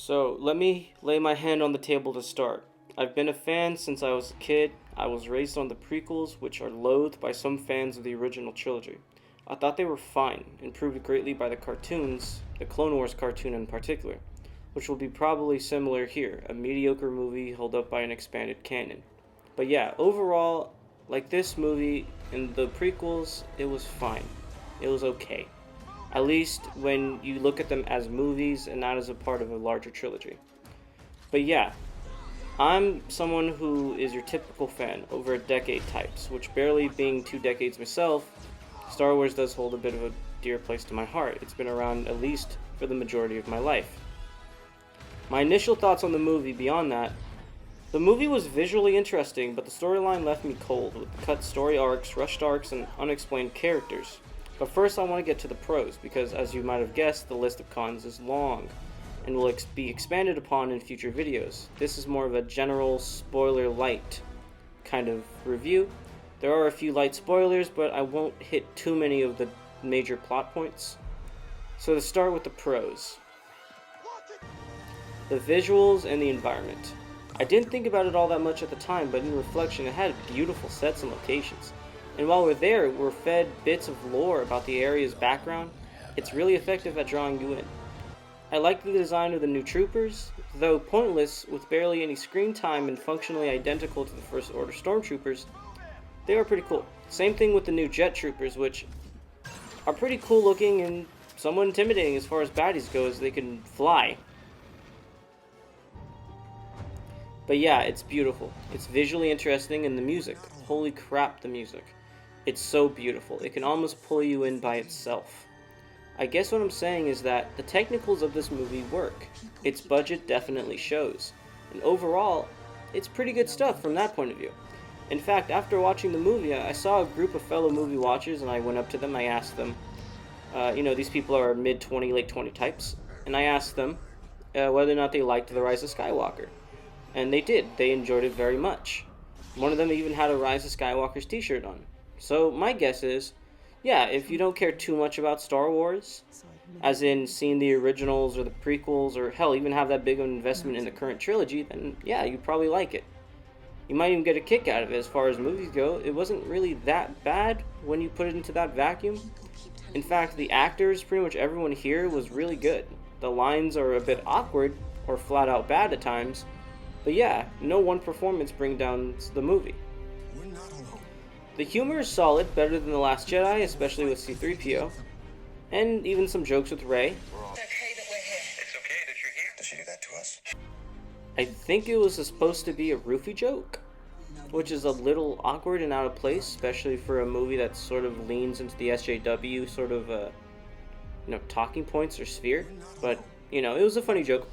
So let me lay my hand on the table to start. I've been a fan since I was a kid. I was raised on the prequels, which are loathed by some fans of the original trilogy. I thought they were fine, improved greatly by the cartoons, the Clone Wars cartoon in particular, which will be probably similar here, a mediocre movie held up by an expanded canon. But yeah, overall, like this movie and the prequels, it was fine. It was okay. At least when you look at them as movies and not as a part of a larger trilogy. But yeah, I'm someone who is your typical fan, over a decade types, which barely being 2 decades myself, Star Wars does hold a bit of a dear place to my heart. It's been around at least for the majority of my life. My initial thoughts on the movie beyond that, the movie was visually interesting, but the storyline left me cold, with cut story arcs, rushed arcs, and unexplained characters. But first I want to get to the pros, because as you might have guessed, the list of cons is long, and will be expanded upon in future videos. This is more of a general spoiler light kind of review. There are a few light spoilers, but I won't hit too many of the major plot points. So to start with the pros. The visuals and the environment. I didn't think about it all that much at the time, but in reflection it had beautiful sets and locations. And while we're there, we're fed bits of lore about the area's background. It's really effective at drawing you in. I like the design of the new troopers, though pointless with barely any screen time and functionally identical to the First Order stormtroopers. They are pretty cool. Same thing with the new jet troopers, which are pretty cool looking and somewhat intimidating as far as baddies go, as they can fly. But yeah, it's beautiful. It's visually interesting, and the music. Holy crap, the music. It's so beautiful. It can almost pull you in by itself. I guess what I'm saying is that the technicals of this movie work. Its budget definitely shows. And overall, it's pretty good stuff from that point of view. In fact, after watching the movie, I saw a group of fellow movie watchers, and I went up to them. I asked them, these people are mid-20, late-20 types, and I asked them whether or not they liked The Rise of Skywalker. And they did. They enjoyed it very much. One of them even had a Rise of Skywalker's t-shirt on. So my guess is, yeah, if you don't care too much about Star Wars, as in seeing the originals or the prequels, or hell, even have that big of an investment in the current trilogy, then yeah, you'd probably like it. You might even get a kick out of it. As far as movies go, it wasn't really that bad when you put it into that vacuum. In fact, the actors, pretty much everyone here, was really good. The lines are a bit awkward, or flat out bad at times, but yeah, no one performance brings down the movie. The humor is solid, better than The Last Jedi, especially with C-3PO, and even some jokes with Rey. It's okay that we're here. It's okay that you're here. Does she do that to us? I think it was supposed to be a roofie joke, which is a little awkward and out of place, especially for a movie that sort of leans into the SJW sort of, talking points or sphere. But, it was a funny joke,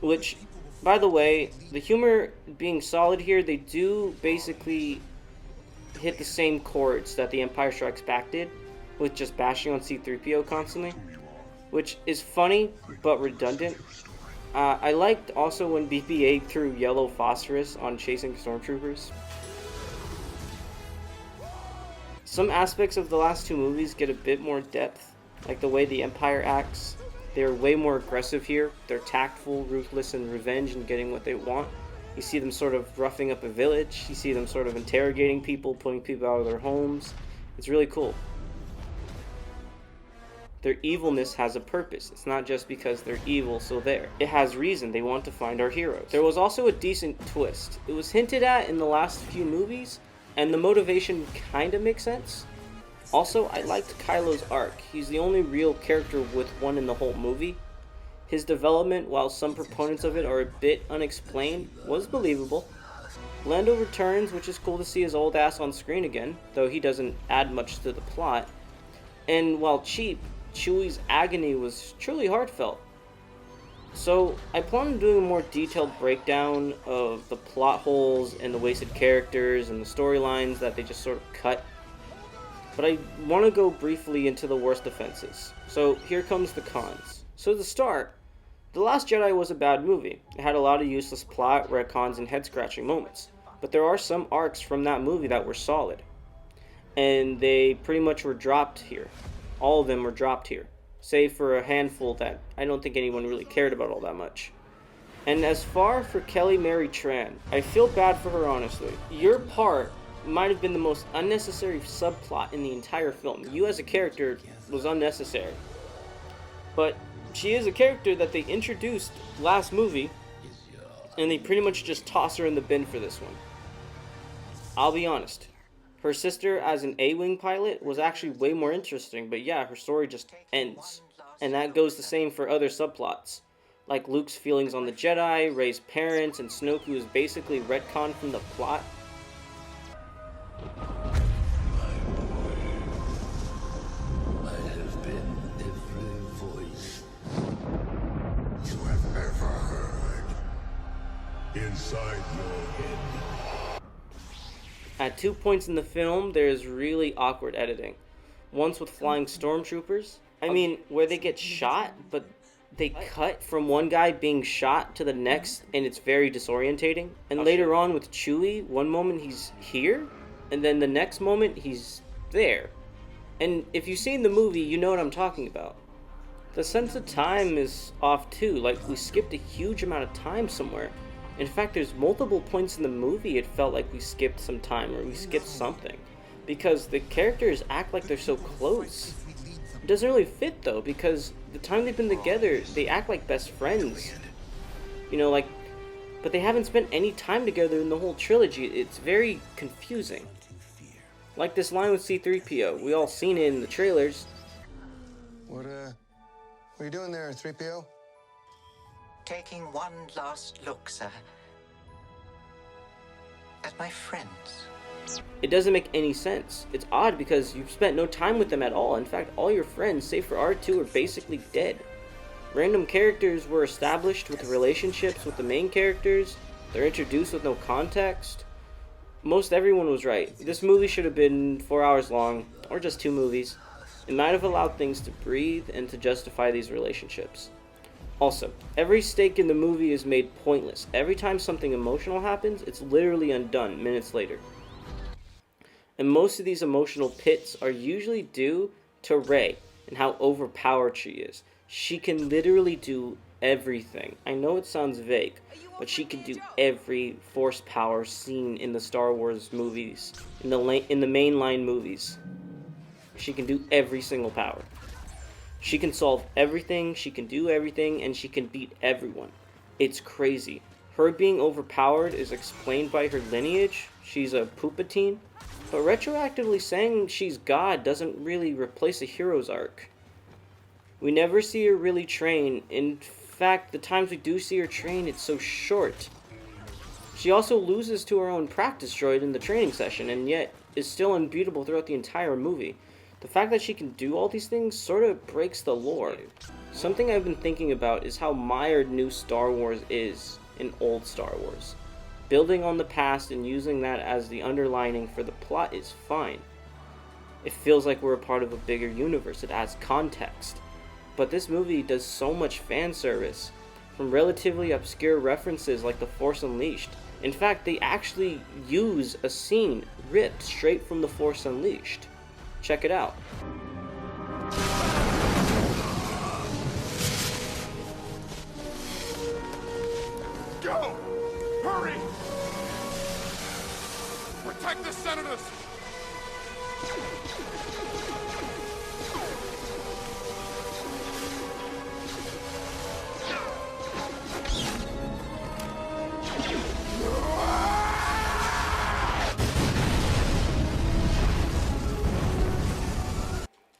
which, by the way, the humor being solid here, they do basically hit the same chords that the Empire Strikes Back did, with just bashing on C-3PO constantly, which is funny but redundant. I liked also when BB-8 threw yellow phosphorus on chasing stormtroopers. Some aspects of the last two movies get a bit more depth, like the way the Empire acts. They're way more aggressive here. They're tactful, ruthless, and revenge in getting what they want. You see them sort of roughing up a village. You see them sort of interrogating people, putting people out of their homes. It's really cool. Their evilness has a purpose. It's not just because they're evil, so there. It has reason. They want to find our heroes. There was also a decent twist. It was hinted at in the last few movies, and the motivation kind of makes sense. Also, I liked Kylo's arc. He's the only real character with one in the whole movie. His development, while some proponents of it are a bit unexplained, was believable. Lando returns, which is cool to see his old ass on screen again, though he doesn't add much to the plot. And while cheap, Chewie's agony was truly heartfelt. So, I plan on doing a more detailed breakdown of the plot holes and the wasted characters and the storylines that they just sort of cut. But I want to go briefly into the worst offenses. So, here comes the cons. So to start, The Last Jedi was a bad movie. It had a lot of useless plot, retcons, and head-scratching moments. But there are some arcs from that movie that were solid. And they pretty much were dropped here. All of them were dropped here. Save for a handful that I don't think anyone really cared about all that much. And as far for Kelly Mary Tran, I feel bad for her honestly. Your part might have been the most unnecessary subplot in the entire film. You as a character was unnecessary. But she is a character that they introduced last movie, and they pretty much just toss her in the bin for this one. I'll be honest. Her sister as an A-Wing pilot was actually way more interesting, but yeah, her story just ends. And that goes the same for other subplots. Like Luke's feelings on the Jedi, Rey's parents, and Snoke, who is basically retconned from the plot. I have been every voice you have ever heard inside your head. At 2 points in the film, there is really awkward editing. Once with flying stormtroopers, where they get shot, but they cut from one guy being shot to the next, and it's very disorientating. And later on with Chewie, one moment he's here, and then the next moment he's there. And if you've seen the movie, you know what I'm talking about. The sense of time is off too, like we skipped a huge amount of time somewhere. In fact, there's multiple points in the movie it felt like we skipped some time, or we skipped something. Because the characters act like they're so close. It doesn't really fit though, because the time they've been together, they act like best friends. But they haven't spent any time together in the whole trilogy. It's very confusing. Like this line with C-3PO, we all seen it in the trailers. What are you doing there, 3PO? Taking one last look, sir. At my friends. It doesn't make any sense. It's odd because you've spent no time with them at all. In fact, all your friends, save for R2, are basically dead. Random characters were established with relationships with the main characters. They're introduced with no context. Most everyone was right. This movie should have been 4 hours long, or just 2 movies. It might have allowed things to breathe and to justify these relationships. Also, every stake in the movie is made pointless. Every time something emotional happens, it's literally undone minutes later. And most of these emotional pits are usually due to Rey and how overpowered she is. She can literally do everything. I know it sounds vague, but she can do every force power seen in the Star Wars movies, in the mainline movies. She can do every single power. She can solve everything, she can do everything, and she can beat everyone. It's crazy. Her being overpowered is explained by her lineage. She's a Palpatine. But retroactively saying she's God doesn't really replace a hero's arc. We never see her really train. In fact, the times we do see her train, it's so short. She also loses to her own practice droid in the training session, and yet is still unbeatable throughout the entire movie. The fact that she can do all these things sort of breaks the lore. Something I've been thinking about is how mired new Star Wars is in old Star Wars. Building on the past and using that as the underlining for the plot is fine. It feels like we're a part of a bigger universe. It adds context. But this movie does so much fan service, from relatively obscure references like The Force Unleashed. In fact, they actually use a scene ripped straight from The Force Unleashed. Check it out. Go! Hurry! Protect the senators!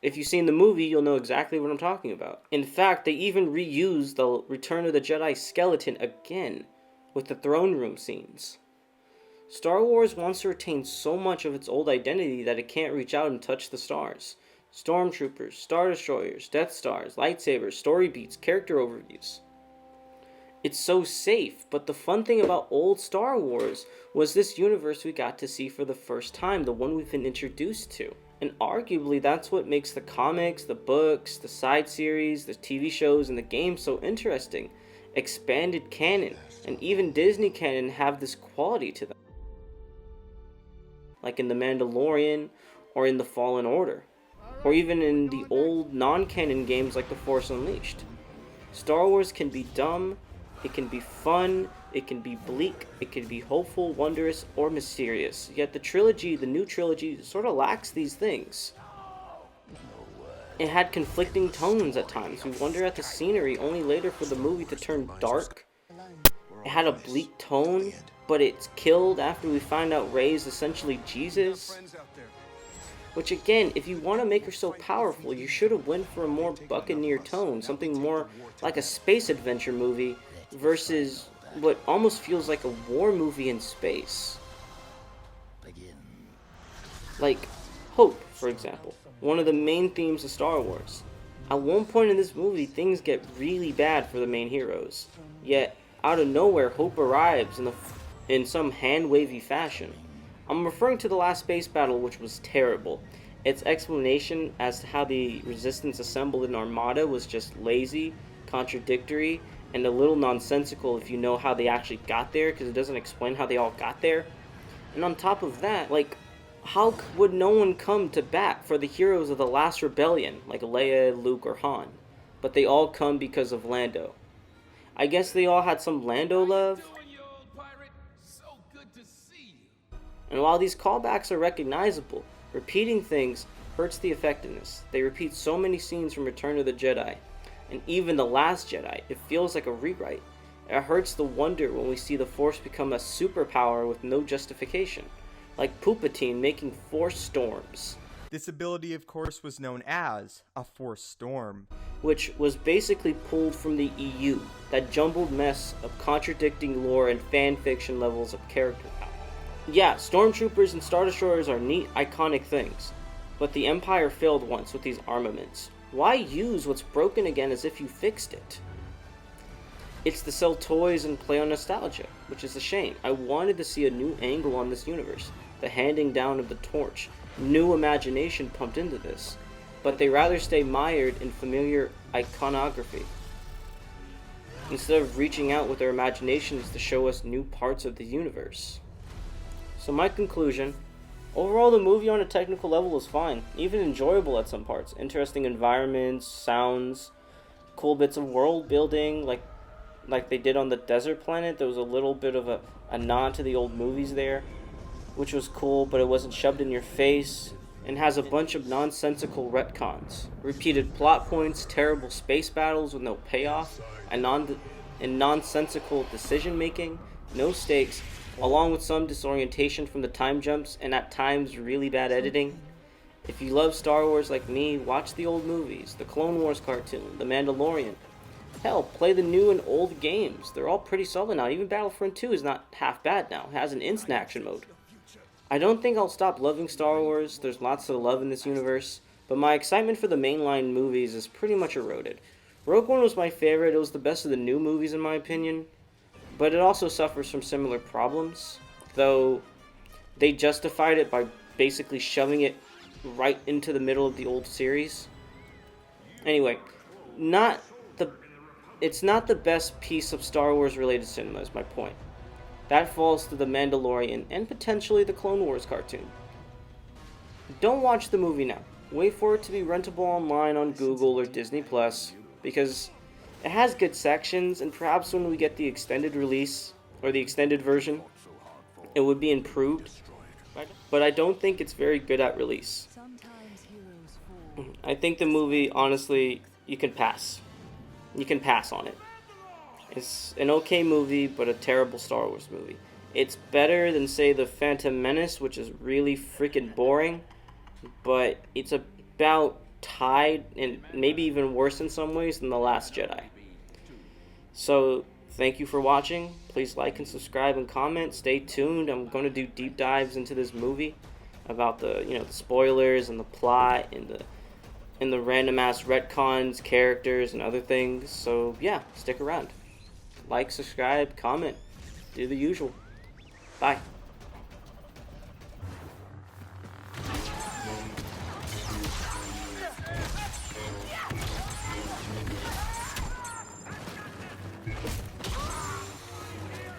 If you've seen the movie, you'll know exactly what I'm talking about. In fact, they even reused the Return of the Jedi skeleton again with the throne room scenes. Star Wars wants to retain so much of its old identity that it can't reach out and touch the stars. Stormtroopers, Star Destroyers, Death Stars, lightsabers, story beats, character overviews. It's so safe, but the fun thing about old Star Wars was this universe we got to see for the first time, the one we've been introduced to. And arguably that's what makes the comics, the books, the side series, the TV shows, and the games so interesting. Expanded canon, and even Disney canon have this quality to them. Like in The Mandalorian, or in The Fallen Order, or even in the old non-canon games like The Force Unleashed. Star Wars can be dumb, It can be fun, it can be bleak, it can be hopeful, wondrous, or mysterious. Yet the new trilogy, sort of lacks these things. It had conflicting tones at times. We wonder at the scenery, only later for the movie to turn dark. It had a bleak tone, but it's killed after we find out Rey is essentially Jesus. Which again, if you want to make her so powerful, you should have went for a more Buccaneer tone, something more like a space adventure movie versus what almost feels like a war movie in space. Like hope, for example, one of the main themes of Star Wars. At one point in this movie, things get really bad for the main heroes. Yet, out of nowhere, hope arrives in some hand-wavy fashion. I'm referring to the last space battle, which was terrible. Its explanation as to how the Resistance assembled an armada was just lazy, contradictory, and a little nonsensical if you know how they actually got there, because it doesn't explain how they all got there. And on top of that, like, how would no one come to bat for the heroes of the last rebellion, like Leia, Luke, or Han? But they all come because of Lando. I guess they all had some Lando love. And while these callbacks are recognizable, repeating things hurts the effectiveness. They repeat so many scenes from Return of the Jedi, and even The Last Jedi. It feels like a rewrite. It hurts the wonder when we see the Force become a superpower with no justification, like Palpatine making Force storms. This ability, of course, was known as a Force Storm, which was basically pulled from the EU, that jumbled mess of contradicting lore and fan fiction levels of character power. Yeah, stormtroopers and Star Destroyers are neat, iconic things, but the Empire failed once with these armaments. Why use what's broken again as if you fixed it? It's to sell toys and play on nostalgia, which is a shame. I wanted to see a new angle on this universe, the handing down of the torch, new imagination pumped into this, but they rather stay mired in familiar iconography, instead of reaching out with their imaginations to show us new parts of the universe. So my conclusion, overall the movie on a technical level was fine, even enjoyable at some parts. Interesting environments, sounds, cool bits of world building, like they did on the desert planet. There was a little bit of a nod to the old movies there, which was cool, but it wasn't shoved in your face, and has a bunch of nonsensical retcons. Repeated plot points, terrible space battles with no payoff, and nonsensical decision making, no stakes, along with some disorientation from the time jumps and at times really bad editing. If you love Star Wars like me, watch the old movies, the Clone Wars cartoon, The Mandalorian. Hell, play the new and old games. They're all pretty solid now. Even Battlefront 2 is not half bad now. It has an instant action mode. I don't think I'll stop loving Star Wars. There's lots to love in this universe, but my excitement for the mainline movies is pretty much eroded. Rogue One was my favorite. It was the best of the new movies in my opinion, but it also suffers from similar problems, though they justified it by basically shoving it right into the middle of the old series. Anyway, it's not the best piece of Star Wars related cinema is my point. That falls to The Mandalorian and potentially the Clone Wars cartoon. Don't watch the movie now. Wait for it to be rentable online on Google or Disney Plus, because it has good sections, and perhaps when we get the extended release, or the extended version, it would be improved. But I don't think it's very good at release. I think the movie, honestly, you can pass. You can pass on it. It's an okay movie, but a terrible Star Wars movie. It's better than, say, The Phantom Menace, which is really freaking boring, but it's about tied, and maybe even worse in some ways, than The Last Jedi. So, thank you for watching. Please like and subscribe and comment. Stay tuned. I'm going to do deep dives into this movie about the spoilers and the plot and the random ass retcons, characters, and other things. So yeah, stick around. Like, subscribe, comment, do the usual. Bye.